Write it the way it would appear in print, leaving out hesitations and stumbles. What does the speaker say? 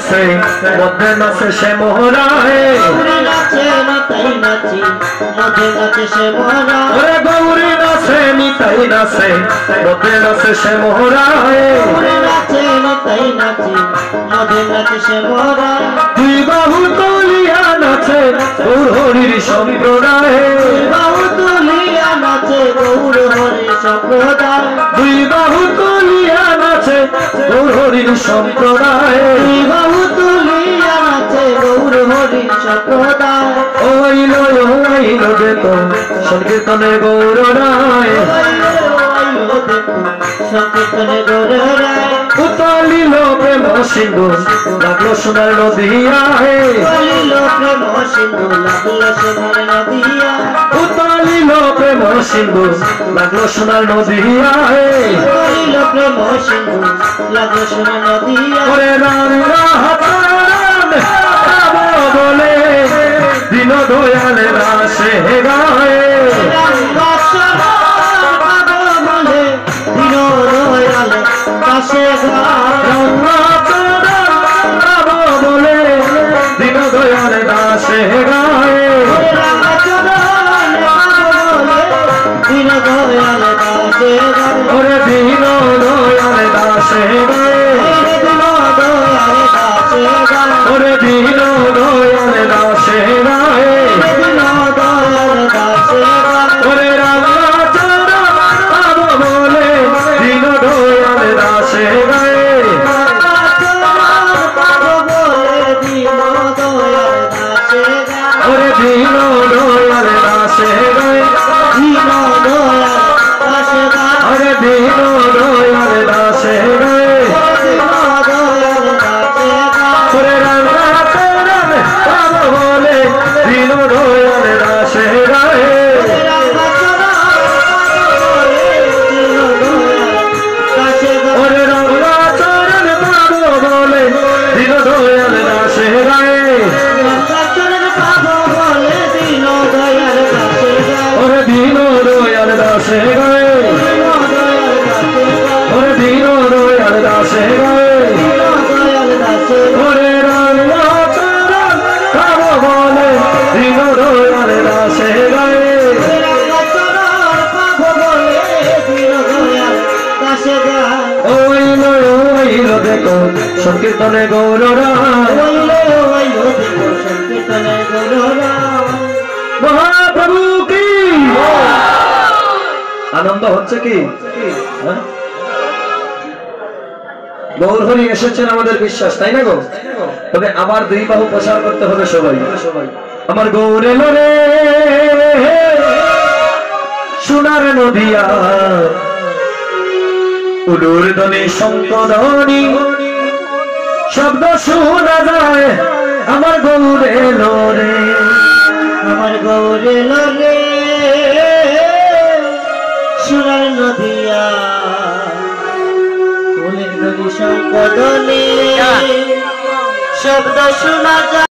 নাচে মধ্যে নাচে সে মোহরায় নাচে নিতাই নাচি মধ্যে নাচে সে মোহরা ওরে গৌরী নাচে নিতাই নাচে মধ্যে নাচে সে মোহরায় নাচে নিতাই নাচি মধ্যে নাচে সে মোহরা দুই বাহু তুলিয়া নাচে গৌর হরির সম্প্রদায় বাহু তুলিয়া নাচে গৌর হরি সম্প্রদায় দুই বাহু তুলিয়া নাচে গৌর হরির সম্প্রদায় বাহু তুলিয়া নাচে গৌর হরি সম্প্রদায় ওইল ওইল দেখো সংকীর্তনে গৌর রায় সংকীর্তনে গৌর রায় উতলিল প্রেম সিন্ধু লাগলো সোনার নদিয়ায় উতলিল প্রেম সিন্ধু লাগলো সোনার নদিয়া উতলিল প্রেম সিন্ধু লাগলো সোনার নদিয়ায় উতলিল প্রেম সিন্ধু লাগলো সোনার নদিয়া ওরে রাম রাহাতারাম বলে দিন দয়ালে রাসে গায়ে বলে দিন দয়ালে দাসে গায়ে ওরে দিন দয়ালে দাসে গায়ে ওরে দিন দয়ালে দাসে গায়ে ওরে রামাচরণ বলে দিন দয়ালে দাসে গায়ে ওরে দিন দয়ালে দাসে গায়ে ওরে দিন দয়ালে দাসে গায়ে ওরে রামাচরণ বলে দিন দয়ালে দাসে গায়ে ওরে রামাচরণ বলে দিন দয়ালে দাসে গায়ে ওরে দিন দয়ালে দাসে গায়ে ওরে দিন দয়ালে দাসে গায়ে ওরে রামাচরণ বলে দিন দয়ালে দাসে গায়ে ওইল ওইল দেখো সংকীর্তনে গৌর রায় মহাপ্রভু কি আনন্দ হচ্ছে কি হ্যাঁ? গৌর হরি এসেছেন আমাদের বিশ্বাস, তাই না গো? তবে আবার দুই বাহু প্রসার করতে হবে সবাই। আমার গৌর এলো রে সোনার নদিয়া উলুর ধ্বনি শঙ্করধ্বনি শব্দ শোনা যায় আমার গৌর এলো রে আমার গৌরে লরে সোনার নদিয়া ফুলের নদী শঙ্করধ্বনি শব্দ শোনা যায়।